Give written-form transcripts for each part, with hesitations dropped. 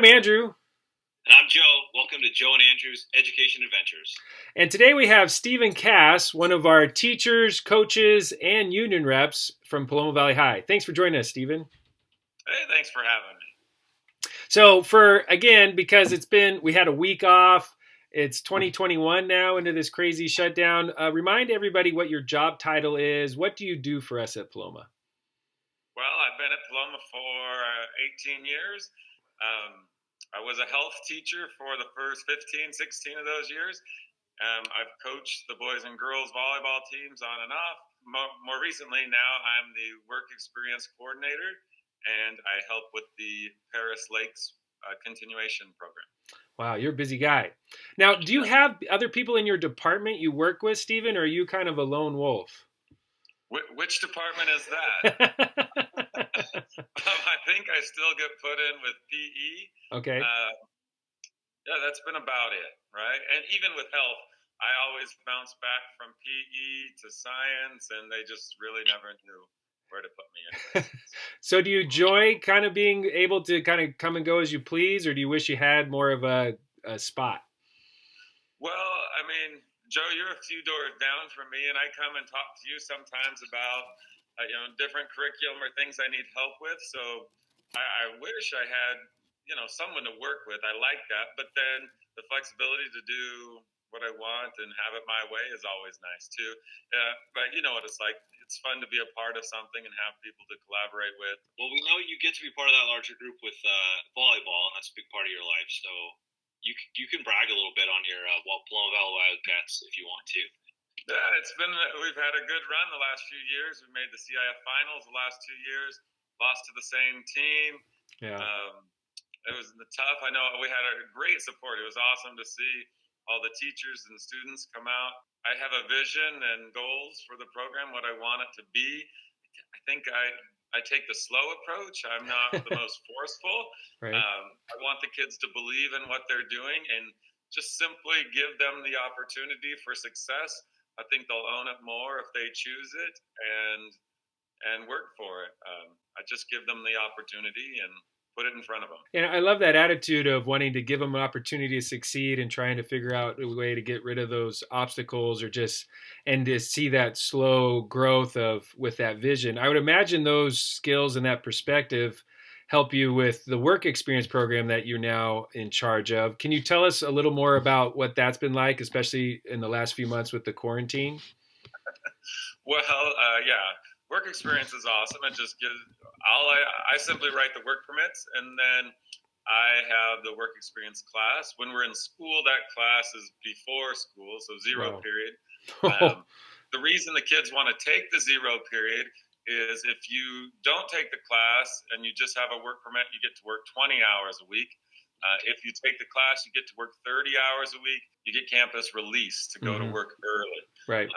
I'm Andrew. And I'm Joe. Welcome to Joe and Andrew's Education Adventures. And today we have Stephen Kaas, one of our teachers, coaches, and union reps from Paloma Valley High. Thanks for joining us, Stephen. Hey, thanks for having me. So because we had a week off, it's 2021 now into this crazy shutdown. Remind everybody what your job title is. What do you do for us at Paloma? Well, I've been at Paloma for 18 years. I was a health teacher for the first 15, 16 of those years. I've coached the boys and girls volleyball teams on and off. More recently, now I'm the work experience coordinator, and I help with the Paris Lakes continuation program. Wow, you're a busy guy. Now, do you have other people in your department you work with, Stephen, or are you kind of a lone wolf? Which department is that? I think I still get put in with PE. Okay. Yeah, that's been about it, right? And even with health, I always bounce back from PE to science, and they just really never knew where to put me in. So do you enjoy kind of being able to kind of come and go as you please, or do you wish you had more of a spot? Well, I mean, Joe, you're a few doors down from me, and I come and talk to you sometimes about different curriculum or things I need help with. So I wish I had someone to work with. I like that, but then the flexibility to do what I want and have it my way is always nice too. But you know what it's like. It's fun to be a part of something and have people to collaborate with. Well, we know you get to be part of that larger group with volleyball, and that's a big part of your life. So you can brag a little bit on your Paloma Valley Wildcats if you want to. Yeah, we've had a good run the last few years. We made the CIF finals the last 2 years. Lost to the same team. Yeah. It was tough. I know we had a great support. It was awesome to see all the teachers and students come out. I have a vision and goals for the program, what I want it to be. I think I take the slow approach. I'm not the most forceful. Right. I want the kids to believe in what they're doing and just simply give them the opportunity for success. I think they'll own it more if they choose it and work for it. I just give them the opportunity and put it in front of them. And I love that attitude of wanting to give them an opportunity to succeed and trying to figure out a way to get rid of those obstacles and to see that slow growth with that vision. I would imagine those skills and that perspective help you with the work experience program that you're now in charge of. Can you tell us a little more about what that's been like, especially in the last few months with the quarantine? Well, yeah. Work experience is awesome. It just gives I simply write the work permits, and then I have the work experience class. When we're in school, that class is before school, so zero period. The reason the kids want to take the zero period is if you don't take the class and you just have a work permit, you get to work 20 hours a week. If you take the class, you get to work 30 hours a week. You get campus release to go to work early. Right.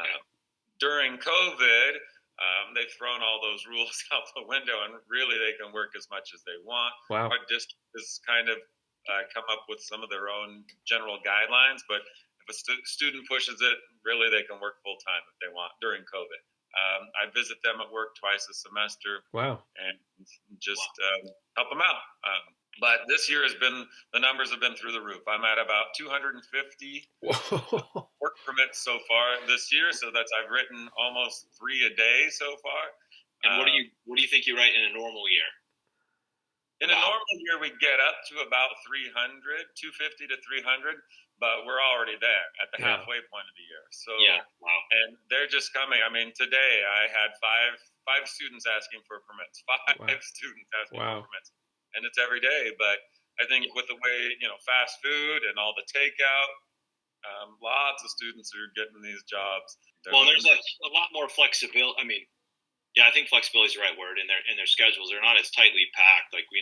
During COVID, they've thrown all those rules out the window, and really they can work as much as they want. Wow. Our district has kind of come up with some of their own general guidelines, but if a student pushes it, really they can work full time if they want during COVID. I visit them at work twice a semester. Wow. And just help them out. But this year the numbers have been through the roof. I'm at about 250 work permits so far this year. So I've written almost 3 a day so far. And what do you think you write in a normal year? In a normal year, we get up to about 250 to 300, but we're already there at the halfway point of the year. So, and they're just coming. I mean, today I had five students asking for permits, students asking for permits. And it's every day, but I think with the way, fast food and all the takeout, lots of students are getting these jobs. There's a lot more flexibility. I mean, I think flexibility is the right word in their schedules. They're not as tightly packed. Like we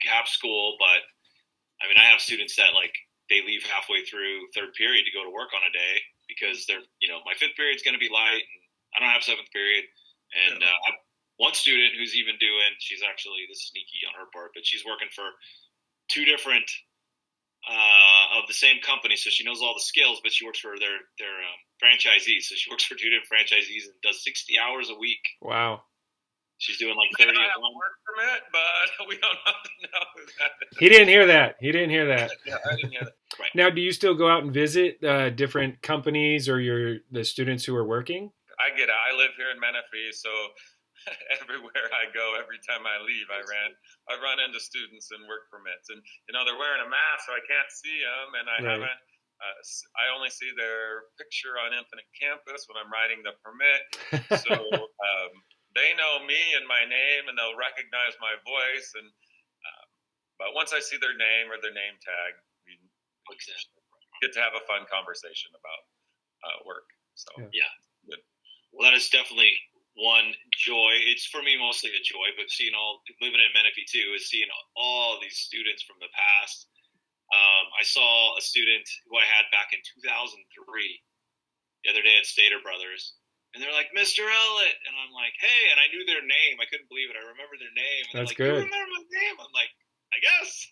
have school, but I mean, I have students that they leave halfway through third period to go to work on a day because they're, my fifth period is going to be light, and I don't have seventh period, and one student who's even she's actually, this is sneaky on her part, but she's working for 2 different of the same company, so she knows all the skills, but she works for their franchisees. So she works for 2 different franchisees and does 60 hours a week. Wow. She's doing like I 30 have at a once. work permit, but we don't have to know who that is. He didn't hear that. He didn't hear that. Yeah, I didn't hear that. Right. Now, do you still go out and visit different companies or the students who are working? I get it. I live here in Menifee, so everywhere I go, every time I leave, I run into students and work permits, and they're wearing a mask, so I can't see them, and I Right. haven't. I only see their picture on Infinite Campus when I'm writing the permit, so they know me and my name, and they'll recognize my voice, and but once I see their name or their name tag, we get to have a fun conversation about work. So yeah. Good. Well, that is definitely one joy. It's for me mostly a joy, but living in Menifee too is seeing all these students from the past. I saw a student who I had back in 2003 the other day at Stater Brothers, and they're like, Mr. Ellett, and I'm like, hey, and I knew their name. I couldn't believe it. I remember their name. And That's they're like, good. You remember my name? I'm like, I guess.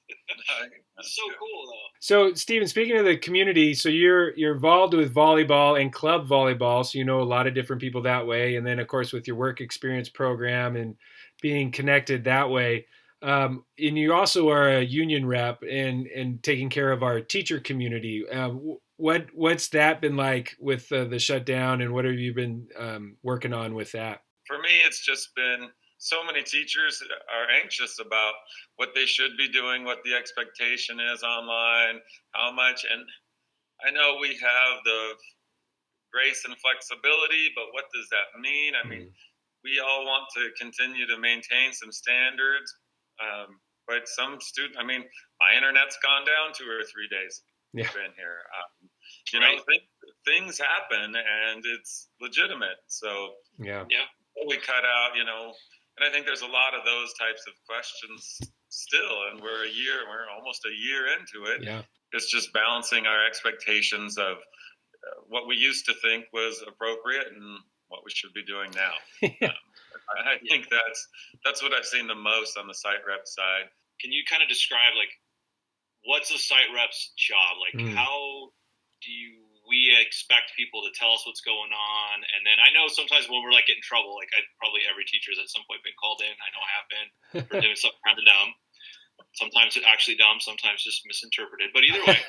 It's so good. cool though. So, Stephen, speaking of the community, so you're involved with volleyball and club volleyball, so you know a lot of different people that way, and then of course with your work experience program and being connected that way. And you also are a union rep and taking care of our teacher community. What's that been like with the shutdown, and what have you been working on with that? For me, it's just been so many teachers are anxious about what they should be doing, what the expectation is online, how much. And I know we have the grace and flexibility, but what does that mean? I mean, we all want to continue to maintain some standards, but some students, I mean, my internet's gone down 2 or 3 days. Yeah. I've been here. Right. Things happen, and it's legitimate. So Yeah. we cut out, and I think there's a lot of those types of questions still, and we're almost a year into it. Yeah. It's just balancing our expectations of what we used to think was appropriate and what we should be doing now. I think that's what I've seen the most on the site rep side. Can you kind of describe what's a site rep's job? How do we expect people to tell us what's going on? And then I know sometimes when we're getting in trouble, probably every teacher's at some point been called in. I know I have been for doing something kind of dumb. Sometimes actually dumb, sometimes just misinterpreted. But either way,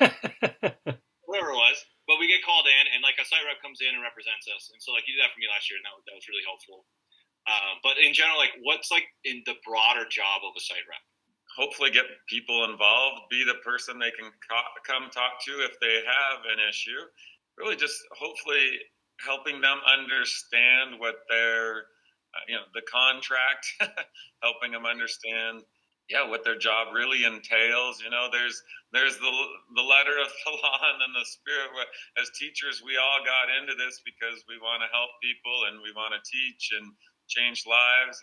whatever it was. But we get called in, and a site rep comes in and represents us. And so you did that for me last year, and that was really helpful. But in general, what's in the broader job of a site rep? Hopefully get people involved, be the person they can come talk to if they have an issue. Really just hopefully helping them understand what their, the contract, helping them understand, what their job really entails. There's the letter of the law and then the spirit. As teachers, we all got into this because we want to help people and we want to teach and change lives.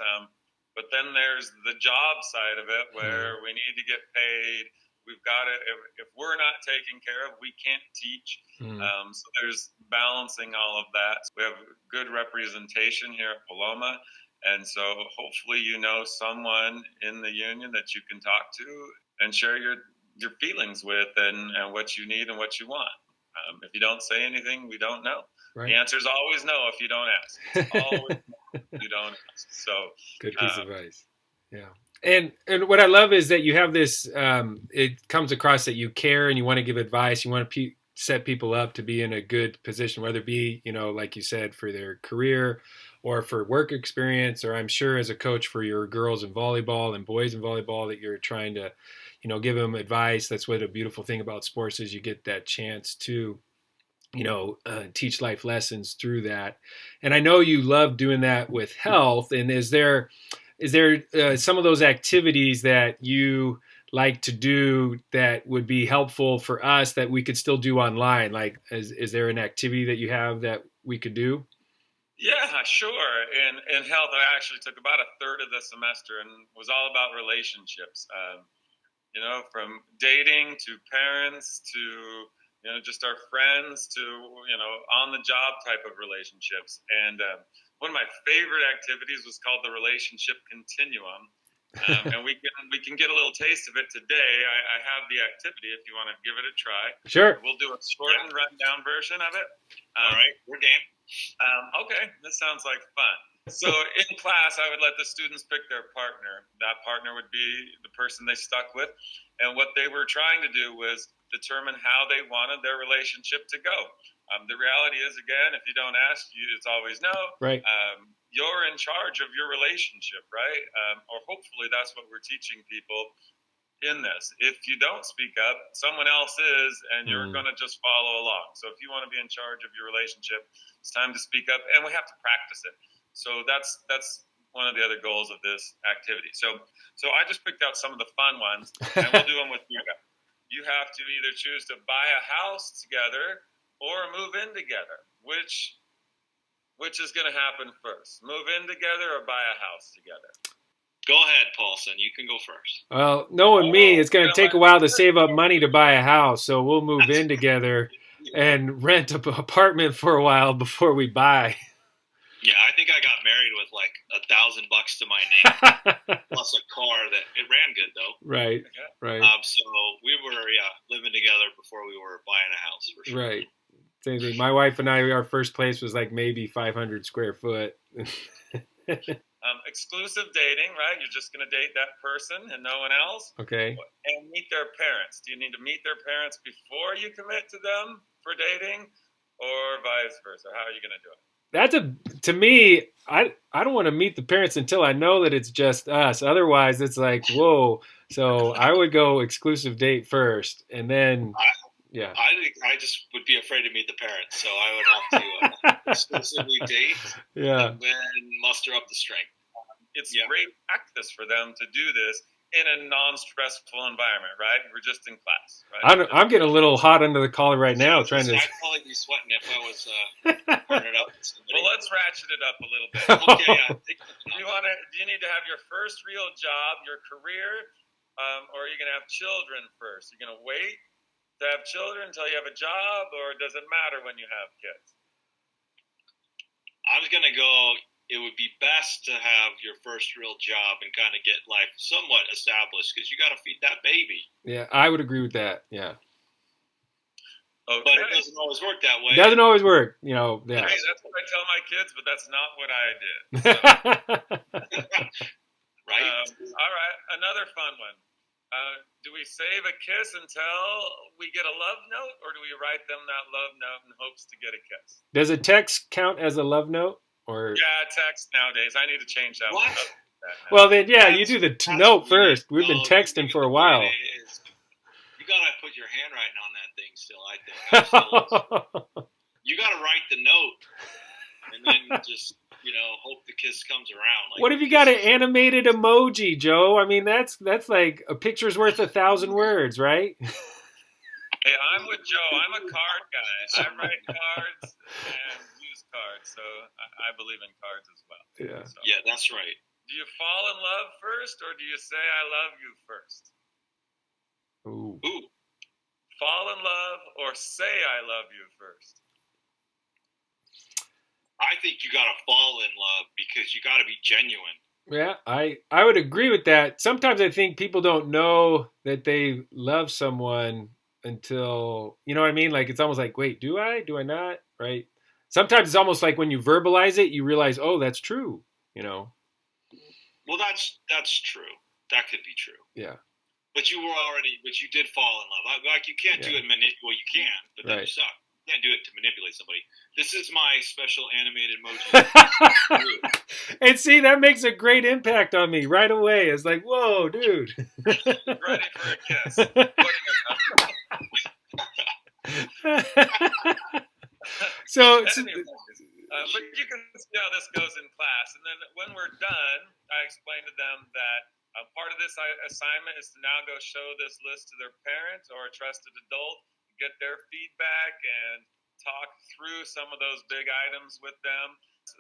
But then there's the job side of it where we need to get paid. We've got to, if we're not taken care of, we can't teach. So there's balancing all of that. We have good representation here at Paloma. And so hopefully someone in the union that you can talk to and share your feelings with and what you need and what you want. If you don't say anything, we don't know. Right. The answer is always no if you don't ask. It's always no if you don't ask. So good piece of advice. Yeah. And what I love is that you have this, it comes across that you care and you want to give advice. You want to set people up to be in a good position, whether it be, like you said, for their career or for work experience, or I'm sure as a coach for your girls in volleyball and boys in volleyball that you're trying to, give them advice. That's what a beautiful thing about sports is, you get that chance to, teach life lessons through that. And I know you love doing that with health. And is there some of those activities that you like to do that would be helpful for us that we could still do online? Is there an activity that you have that we could do? Yeah, sure. In health, I actually took about a third of the semester and was all about relationships. From dating to parents to just our friends to, on the job type of relationships. And one of my favorite activities was called the Relationship Continuum. And we can get a little taste of it today. I have the activity if you want to give it a try. Sure. We'll do a short and rundown version of it. All right, we're game. Okay, this sounds like fun. So in class, I would let the students pick their partner. That partner would be the person they stuck with. And what they were trying to do was determine how they wanted their relationship to go. The reality is, again, if you don't ask, it's always no. Right. You're in charge of your relationship, right? Or hopefully that's what we're teaching people in this. If you don't speak up, someone else is, and you're going to just follow along. So if you want to be in charge of your relationship, it's time to speak up, and we have to practice it. So that's one of the other goals of this activity. So I just picked out some of the fun ones, and we'll do them with you. You have to either choose to buy a house together or move in together. Which is going to happen first? Move in together or buy a house together? Go ahead, Paulson. You can go first. Well, knowing me, it's going to take a while to save up money to buy a house, so we'll move in together and rent an apartment for a while before we buy. Yeah, I think I got married with like $1,000 to my name, plus a car that it ran good though. Right. So we were living together before we were buying a house for sure. Right. Same thing. My wife and I, our first place was like maybe 500 square foot. Exclusive dating, right? You're just going to date that person and no one else. Okay. And meet their parents. Do you need to meet their parents before you commit to them for dating, or vice versa? How are you going to do it? To me, I don't want to meet the parents until I know that it's just us. Otherwise, it's like, whoa. So I would go exclusive date first, and then, yeah. I just would be afraid to meet the parents, so I would have to exclusively date, and then muster up the strength. It's great practice for them to do this in a non-stressful environment, right? We're just in class, right? I'm getting a little hot under the collar right now, trying to. I'd probably be sweating if I was burning up. Well, let's ratchet it up a little bit. Okay, Do you need to have your first real job, your career, or are you going to have children first? Are you going to wait to have children until you have a job, or does it matter when you have kids? I was going to go. It would be best to have your first real job and kind of get life somewhat established because you got to feed that baby. Yeah, I would agree with that. Yeah. Okay. But it doesn't always work that way. It doesn't always work, you know. Yeah. Hey, that's what I tell my kids, but that's not what I did. Right. All right. Another fun one. Do we save a kiss until we get a love note, or do we write them that love note in hopes to get a kiss? Does a text count as a love note? Or text nowadays. I need to change that. What? Well, then, you do the note first. We've been texting for a while. You gotta put your handwriting on that thing still. I think you gotta write the note, and then just hope the kiss comes around. Like, what if you got an animated emoji, Joe? I mean, that's like a picture's worth 1,000 words, right? Hey, I'm with Joe. I'm a card guy. I write cards and use cards, so I believe in cards as well. Yeah. So, yeah, that's right. Do you fall in love first, or do you say I love you first? Ooh. Fall in love or say I love you first? I think you gotta fall in love because you gotta be genuine. Yeah, I would agree with that. Sometimes I think people don't know that they love someone until, you know what I mean? Like, it's almost like, wait, do I not? Right? Sometimes it's almost like when you verbalize it, you realize, oh, that's true, Well, that's true. That could be true. Yeah. But you did fall in love. Like, you can't do it you can, but then you suck. You can't do it to manipulate somebody. This is my special animated emoji. And see, that makes a great impact on me right away. It's like, whoa, dude. Ready for a kiss. So, but you can see how this goes in class. And then when we're done, I explain to them that part of this assignment is to now go show this list to their parent or a trusted adult, get their feedback, and talk through some of those big items with them.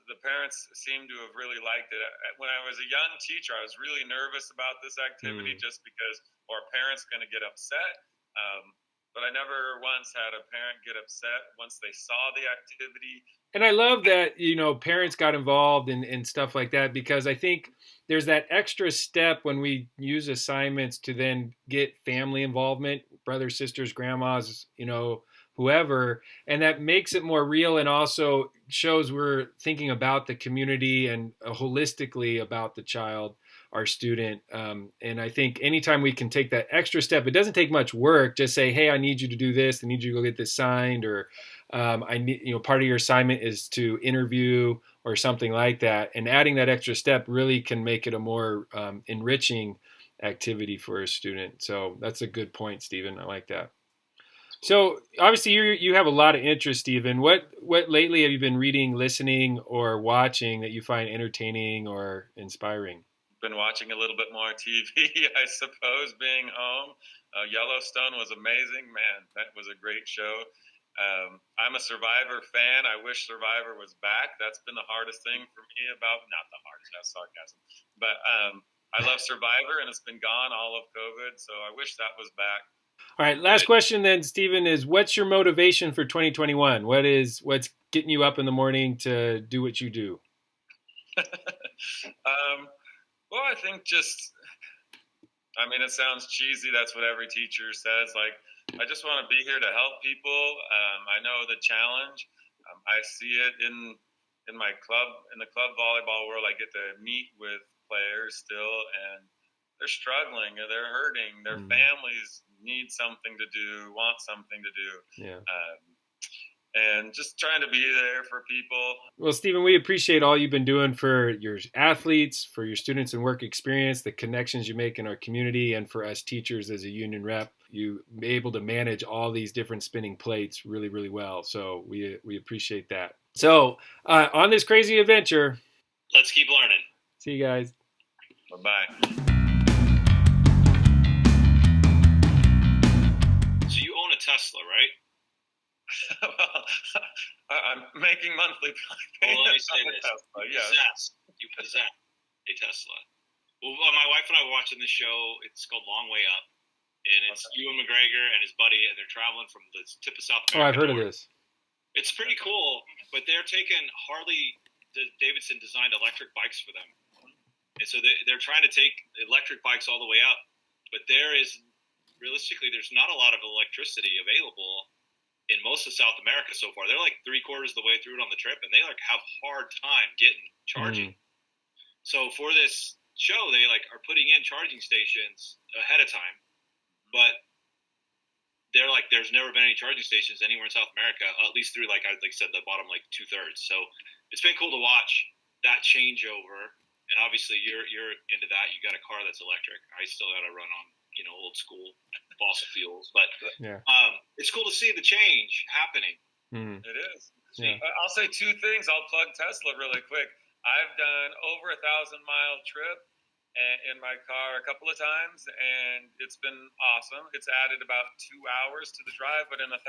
The parents seem to have really liked it. When I was a young teacher, I was really nervous about this activity just because our parents going to get upset. But I never once had a parent get upset once they saw the activity. And I love that, parents got involved in stuff like that, because I think there's that extra step when we use assignments to then get family involvement, brothers, sisters, grandmas, whoever, and that makes it more real and also shows we're thinking about the community and holistically about the child, our student. And I think anytime we can take that extra step, it doesn't take much work. Just say, hey, I need you to do this. I need you to go get this signed, or I need, part of your assignment is to interview or something like that. And adding that extra step really can make it a more enriching activity for a student. So that's a good point, Stephen. I like that. So obviously you have a lot of interest, Stephen. What lately have you been reading, listening, or watching that you find entertaining or inspiring? Been watching a little bit more TV, I suppose, being home. Yellowstone was amazing. Man, that was a great show. I'm a Survivor fan. I wish Survivor was back. That's been the hardest thing for me about, not the hardest, that's sarcasm, but I love Survivor, and it's been gone all of COVID, so I wish that was back. All right, last question then, Stephen, is what's your motivation for 2021? What's getting you up in the morning to do what you do? Well, I think it sounds cheesy. That's what every teacher says. Like, I just want to be here to help people. I know the challenge. I see it in my club, in the club volleyball world. I get to meet with players still, and they're struggling, or they're hurting. Their families need something to do, want something to do. Yeah. And just trying to be there for people. Well, Stephen, we appreciate all you've been doing for your athletes, for your students and work experience, the connections you make in our community, and for us teachers as a union rep. You be able to manage all these different spinning plates really, really well. So we appreciate that. So on this crazy adventure, let's keep learning. See you guys. Bye-bye. So you own a Tesla, right? Well, I'm making monthly payments. Well, let me say this. Tesla, yes. You possess a Tesla. Well, my wife and I were watching the show. It's called Long Way Up. And it's Ewan McGregor and his buddy, and they're traveling from the tip of South America. Oh, I've heard of this. It's pretty cool, but they're taking Harley-Davidson designed electric bikes for them. And so they're trying to take electric bikes all the way up. But realistically, there's not a lot of electricity available in most of South America so far. They're like 3/4 of the way through it on the trip, and they have hard time getting charging. So for this show, they are putting in charging stations ahead of time, but they're there's never been any charging stations anywhere in South America, at least through I said the bottom 2/3. So it's been cool to watch that changeover. And obviously you're into that. You got a car that's electric. I still got to run on old school fossil fuels, but it's cool to see the change happening. It is. Yeah. I'll say two things. I'll plug Tesla really quick. I've done over 1,000-mile trip in my car a couple of times, and it's been awesome. It's added about 2 hours to the drive, but in 1,000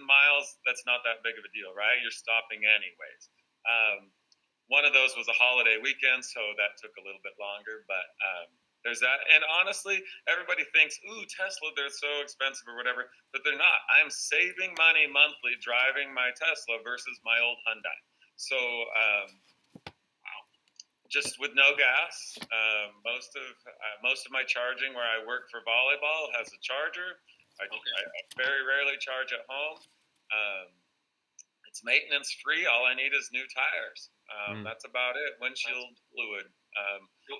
miles, that's not that big of a deal, right? You're stopping anyways. One of those was a holiday weekend, so that took a little bit longer, but there's that. And honestly, everybody thinks, ooh, Tesla, they're so expensive or whatever, but they're not. I'm saving money monthly driving my Tesla versus my old Hyundai. So, just with no gas, most of my charging where I work for volleyball has a charger. I very rarely charge at home. It's maintenance free. All I need is new tires. That's about it. Windshield fluid.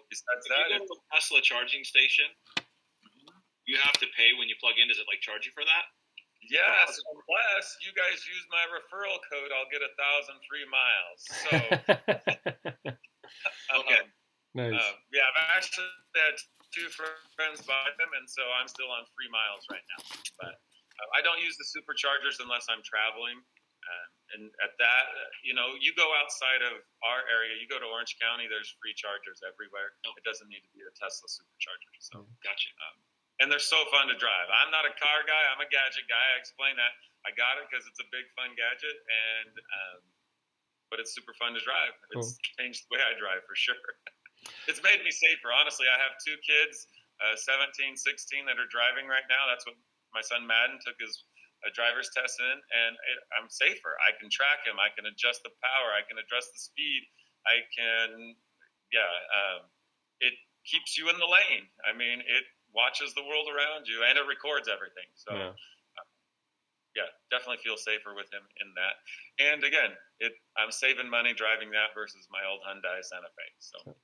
Besides that, if you go to a Tesla charging station, you have to pay when you plug in. Does it charge you for that? Yes, unless you guys use my referral code, I'll get 1,000 free miles. So, okay, nice. I've actually had 2 friends buy them, and so I'm still on free miles right now. But I don't use the superchargers unless I'm traveling. And at that, you go outside of our area, you go to Orange County, there's free chargers everywhere. It doesn't need to be a Tesla supercharger. So, gotcha. And they're so fun to drive. I'm not a car guy. I'm a gadget guy. I explain that. I got it because it's a big, fun gadget, but it's super fun to drive. It's changed the way I drive for sure. It's made me safer. Honestly, I have 2 kids, 17, 16, that are driving right now. That's what my son Madden took his driver's test in, and I'm safer. I can track him. I can adjust the power. I can adjust the speed. I can, it keeps you in the lane. I mean, it watches the world around you, and it records everything. So yeah, definitely feel safer with him in that. And again, I'm saving money driving that versus my old Hyundai Santa Fe. So